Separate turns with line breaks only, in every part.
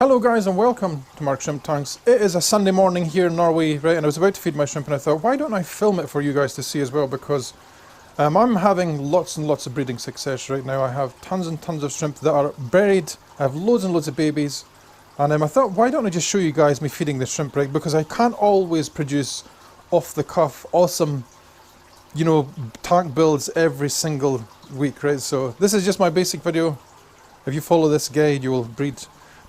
Hello guys and welcome to Mark Shrimp Tanks. It is a Sunday morning here in Norway, right, and I was about to feed my shrimp and I thought, why don't I film it for you guys to see as well, because I'm having lots and lots of breeding success right now. I have tons and tons of shrimp that are buried. I have loads and loads of babies, and I thought, why don't I just show you guys me feeding the shrimp, right, because I can't always produce off the cuff awesome, you know, tank builds every single week, right? So this is just my basic video. If you follow this guide, you will breed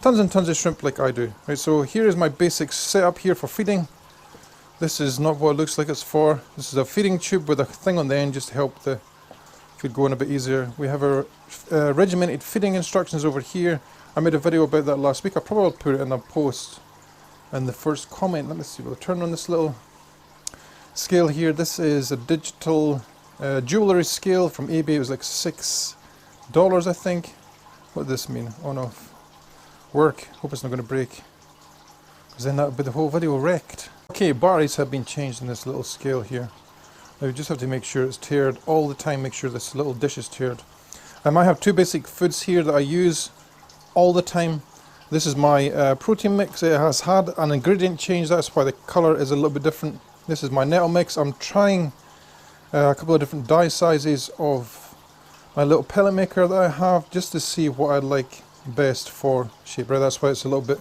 tons and tons of shrimp like I do. Right, so here is my basic setup here for feeding. This is not what it looks like it's for. This is a feeding tube with a thing on the end just to help the food go in a bit easier. We have our regimented feeding instructions over here. I made a video about that last week. I'll probably put it in a post in the first comment. Let me see, we'll turn on this little scale here. This is a digital jewellery scale from eBay. It was like $6, I think. What does this mean? On off. Work. Hope it's not going to break, because then that would be the whole video wrecked. Okay, batteries have been changed in this little scale here. Now you just have to make sure it's tiered all the time. Make sure this little dish is tiered. I have two basic foods here that I use all the time. This is my protein mix. It has had an ingredient change, that's why the colour is a little bit different. This is my nettle mix. I'm trying a couple of different die sizes of my little pellet maker that I have, just to see what I'd like best for shape, right? That's why it's a little bit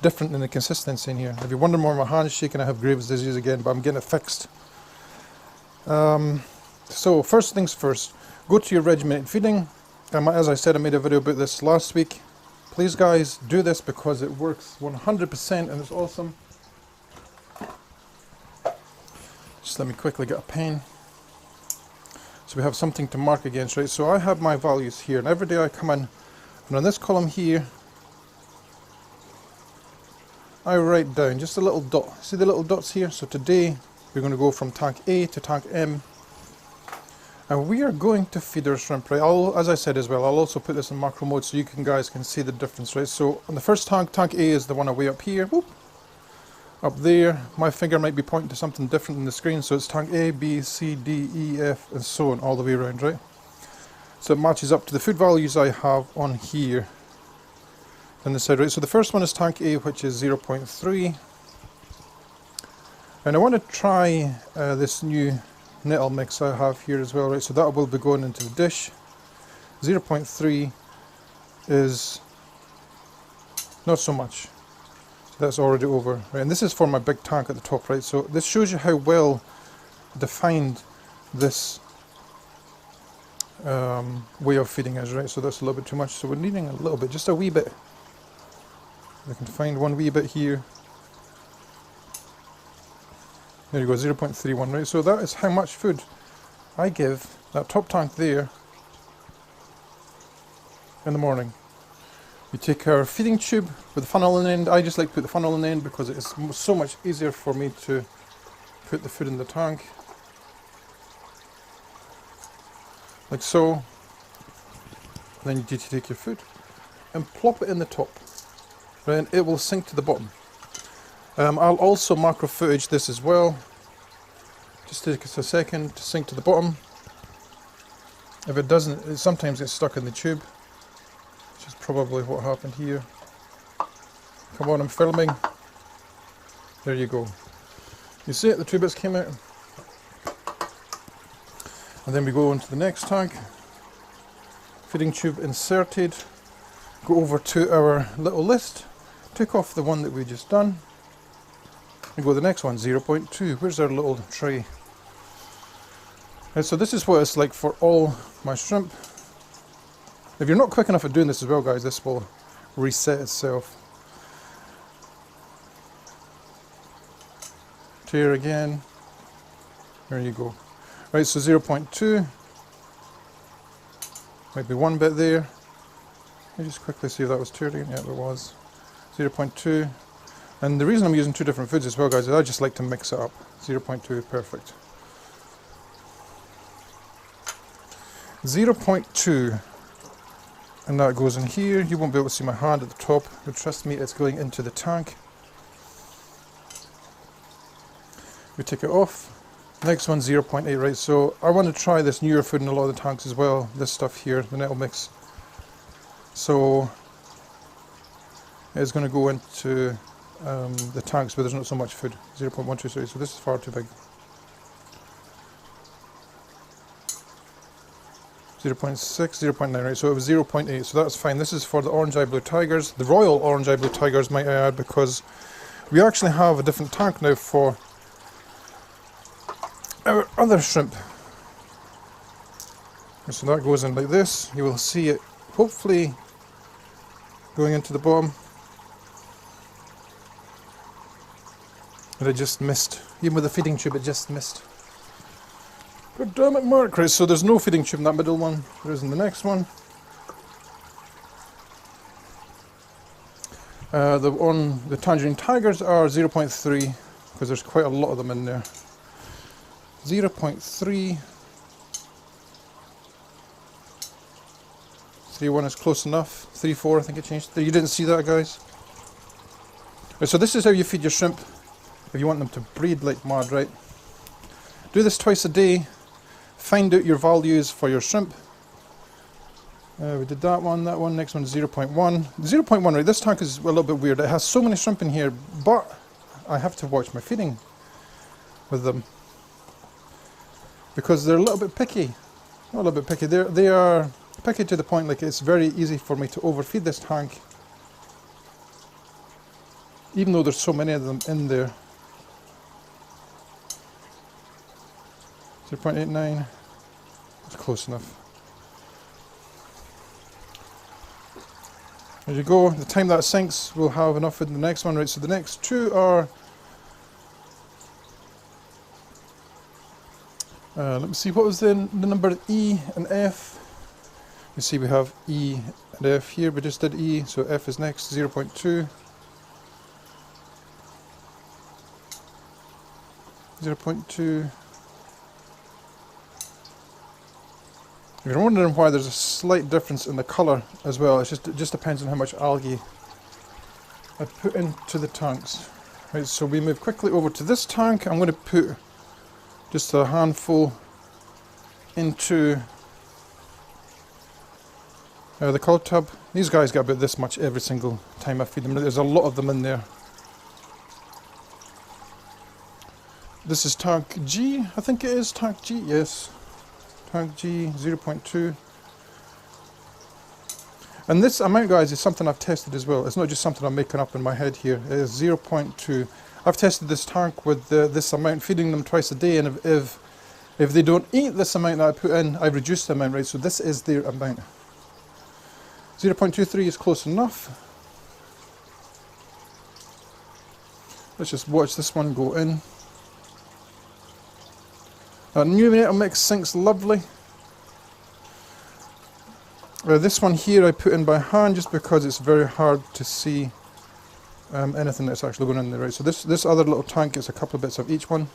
different in the consistency in here. If you're wondering why my hand's shaking, I have Graves' disease again, but I'm getting it fixed. So first things first, go to your regimented feeding. As I said, I made a video about this last week. Please guys, do this because it works 100% and it's awesome. Just let me quickly get a pen so we have something to mark against, right? So I have my values here, and every day I come in, and on this column here, I write down just a little dot. See the little dots here? So today we're going to go from tank A to tank M, and we are going to feed our shrimp, right? As I said as well, I'll also put this in macro mode so you guys can see the difference, right? So on the first tank, tank A is the one way up here. Whoop. Up there, my finger might be pointing to something different in the screen, so it's tank A, B, C, D, E, F, and so on, all the way around, right? So it matches up to the food values I have on here on the side, right? So the first one is tank A, which is 0.3. And I want to try this new nettle mix I have here as well, right? So that will be going into the dish. 0.3 is not so much. So that's already over, right? And this is for my big tank at the top, right? So this shows you how well defined this way of feeding is, right? So that's a little bit too much, so we're needing a little bit, just a wee bit. I can find one wee bit here. There you go, 0.31, right? So that is how much food I give that top tank there in the morning. We take our feeding tube with the funnel on the end. I just like to put the funnel on the end because it's so much easier for me to put the food in the tank. Like so. Then you take your food and plop it in the top, right, and it will sink to the bottom. I'll also macro footage this as well. Just take us a second to sink to the bottom. If it doesn't, it sometimes gets stuck in the tube, which is probably what happened here. Come on, I'm filming. There you go. You see it, the two bits came out. And then we go into the next tank. Feeding tube inserted. Go over to our little list. Take off the one that we just done. And go to the next one, 0.2. Where's our little tray? Right, so this is what it's like for all my shrimp. If you're not quick enough at doing this as well, guys, this will reset itself. Tear again. There you go. Right, so 0.2. Might be one bit there. Let me just quickly see if that was tiered again. Yeah, it was. 0.2. And the reason I'm using two different foods as well, guys, is I just like to mix it up. 0.2, perfect. 0.2. And that goes in here. You won't be able to see my hand at the top, but trust me, it's going into the tank. We take it off. Next one, 0.8, right? So I want to try this newer food in a lot of the tanks as well. This stuff here, the nettle mix. So is going to go into the tanks where there's not so much food. 0.123, so this is far too big. 0.6, 0.9, right, so it was 0.8, so that's fine. This is for the orange eye blue tigers, the royal orange eye blue tigers, might I add, because we actually have a different tank now for our other shrimp. So that goes in like this. You will see it hopefully going into the bottom. And it just missed. Even with the feeding tube, it just missed. God damn it, Mark. Right, so there's no feeding tube in that middle one. There is in the next one. The tangerine tigers are 0.3 because there's quite a lot of them in there. 0.3. 3.1 is close enough. 3.4, I think it changed. You didn't see that, guys? Right, so this is how you feed your shrimp if you want them to breed like mad, right? Do this twice a day. Find out your values for your shrimp. We did that one, next one is 0.1. 0.1, right, this tank is a little bit weird. It has so many shrimp in here, but I have to watch my feeding with them. Because they're a little bit picky. Not a little bit picky, they are picky to the point like it's very easy for me to overfeed this tank. Even though there's so many of them in there. 0.89, it's close enough. There you go, the time that sinks we'll have enough in the next one, right? So the next two are, let me see, what was the number E and F? You see we have E and F here, we just did E, so F is next, 0.2. 0.2. If you're wondering why there's a slight difference in the colour as well, it just depends on how much algae I put into the tanks. Right, so we move quickly over to this tank. I'm going to put just a handful into the cold tub. These guys get about this much every single time I feed them. There's a lot of them in there. This is tank G, I think it is tank G, yes. Tank G, 0.2. And this amount, guys, is something I've tested as well. It's not just something I'm making up in my head here. It is 0.2. I've tested this tank with this amount, feeding them twice a day, and if they don't eat this amount that I put in, I reduce the amount, right? So this is their amount. 0.23 is close enough. Let's just watch this one go in. Neonatal mix sinks lovely. This one here I put in by hand just because it's very hard to see anything that's actually going in there, right? So this other little tank is a couple of bits of each one,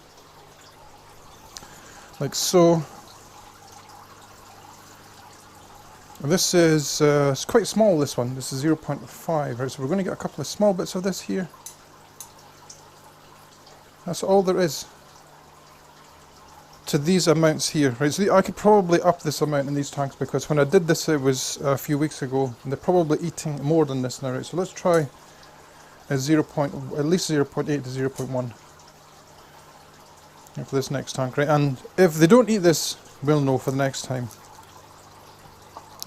like so. And this is it's quite small. This one, this is 0.5, right? So we're going to get a couple of small bits of this here. That's all there is to these amounts here, right? So I could probably up this amount in these tanks because when I did this it was a few weeks ago, and they're probably eating more than this now, right? So let's try at least 0.8 to 0.1 for this next tank, right? And if they don't eat this, we'll know for the next time.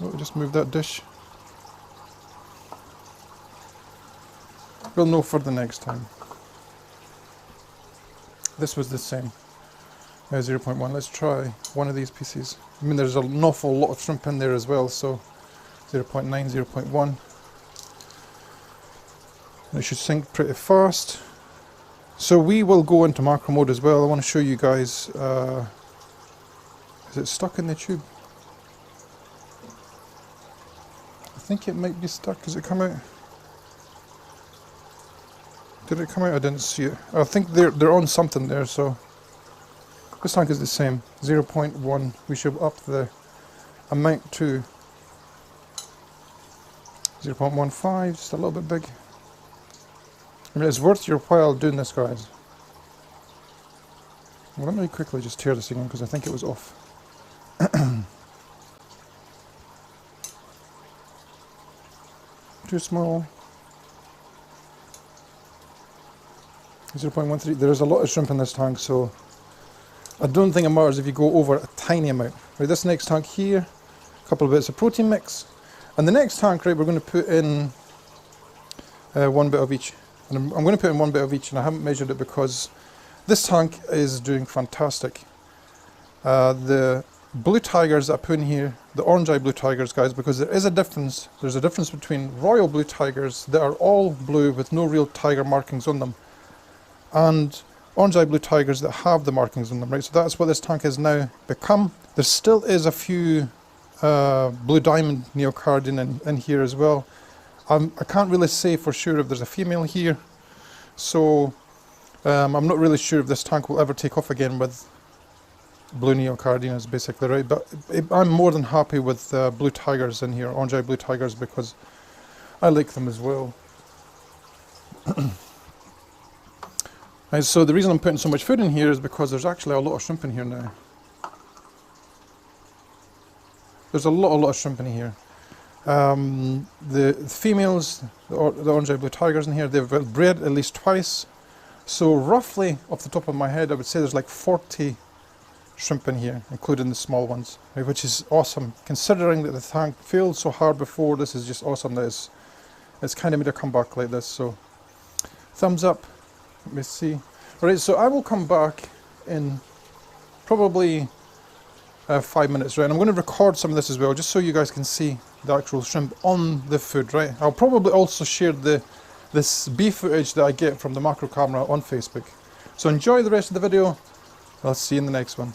Oh, just move that dish. We'll know for the next time. This was the same. 0.1. Let's try one of these pieces. I mean, there's an awful lot of shrimp in there as well, so 0.9, 0.1. It should sink pretty fast. So we will go into macro mode as well. I want to show you guys. Is it stuck in the tube? I think it might be stuck. Does it come out? Did it come out? I didn't see it. I think they're on something there, so. This tank is the same, 0.1. We should up the amount to 0.15, just a little bit big. I mean, it's worth your while doing this, guys. Well, let me quickly just tear this again because I think it was off. Too small. 0.13. There is a lot of shrimp in this tank, so I don't think it matters if you go over a tiny amount. Right, this next tank here, a couple of bits of protein mix. And the next tank, right, we're going to put in one bit of each. And I'm going to put in one bit of each, and I haven't measured it because this tank is doing fantastic. The blue tigers that I put in here, the orange eye blue tigers, guys, because there is a difference. There's a difference between royal blue tigers that are all blue with no real tiger markings on them, and orange eye blue tigers that have the markings on them, right? So that's what this tank has now become. There still is a few blue diamond Neocaridina in here as well. I can't really say for sure if there's a female here, so I'm not really sure if this tank will ever take off again with blue Neocaridinas, basically, right? But I'm more than happy with blue tigers in here, orange eye blue tigers, because I like them as well. Right, so the reason I'm putting so much food in here is because there's actually a lot of shrimp in here now. There's a lot of shrimp in here. The females, the orange eye blue tigers in here, they've bred at least twice. So roughly, off the top of my head, I would say there's like 40 shrimp in here, including the small ones, right, which is awesome. Considering that the tank failed so hard before, this is just awesome that it's kind of made a comeback like this. So thumbs up. Let me see. Alright, so I will come back in probably 5 minutes, right? And I'm going to record some of this as well, just so you guys can see the actual shrimp on the food, right? I'll probably also share this bee footage that I get from the macro camera on Facebook. So enjoy the rest of the video. I'll see you in the next one.